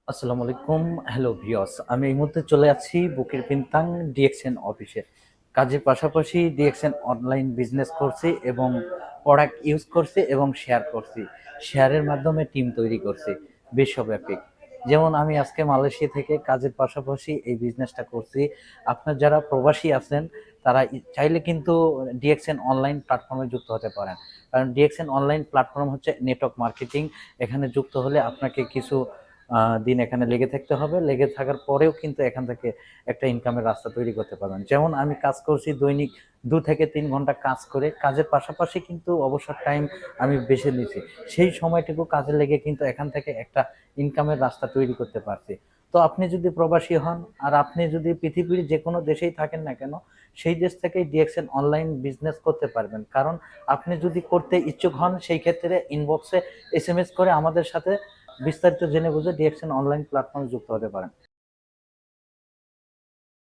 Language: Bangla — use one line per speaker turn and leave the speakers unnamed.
আসসালামু আলাইকুম। হ্যালো ভিউয়ার্স, আমি এই মুহূর্তে চলে আছি বুকির পিন্তাং ডিএক্সএন অফিসে। কাজের পাশাপাশি ডিএক্সএন অনলাইন বিজনেস করছি এবং প্রোডাক্ট ইউজ করছি এবং শেয়ার করছি। শেয়ারের মাধ্যমে টিম তৈরি করছি বিশ্বব্যাপী। যেমন আমি আজকে মালয়েশিয়া থেকে কাজের পাশাপাশি এই বিজনেসটা করছি। আপনার যারা প্রবাসী আছেন তারা চাইলে কিন্তু ডিএক্সএন অনলাইন প্ল্যাটফর্মে যুক্ত হতে পারেন। কারণ ডিএক্সএন অনলাইন প্ল্যাটফর্ম হচ্ছে নেটওয়ার্ক মার্কেটিং। এখানে যুক্ত হলে আপনাকে কিছু দিন এখানে লেগে থাকতে হবে। লেগে থাকার পরেও কিন্তু এখান থেকে একটা ইনকামের রাস্তা তৈরি করতে পারবেন। যেমন আমি কাজ করছি দৈনিক ২ থেকে ৩ ঘন্টা কাজ করে, কাজের পাশাপাশি কিন্তু অবসর টাইম আমি বেছে নিয়েছি। সেই সময়টুকু কাজে লেগে কিন্তু এখান থেকে একটা ইনকামের রাস্তা তৈরি করতে পারছি। তো আপনি যদি প্রবাসী হন আর আপনি যদি পৃথিবীর যেকোনো দেশেই থাকেন না কেন, সেই দেশ থেকেই ডিএক্সএন অনলাইন বিজনেস করতে পারবেন। কারণ আপনি যদি করতে ইচ্ছুক হন সেই ক্ষেত্রে ইনবক্সে এসএমএস করে আমাদের সাথে বিস্তারিত জেনে বুঝে ডিএক্সএন অনলাইন প্ল্যাটফর্মে যুক্ত হতে পারেন।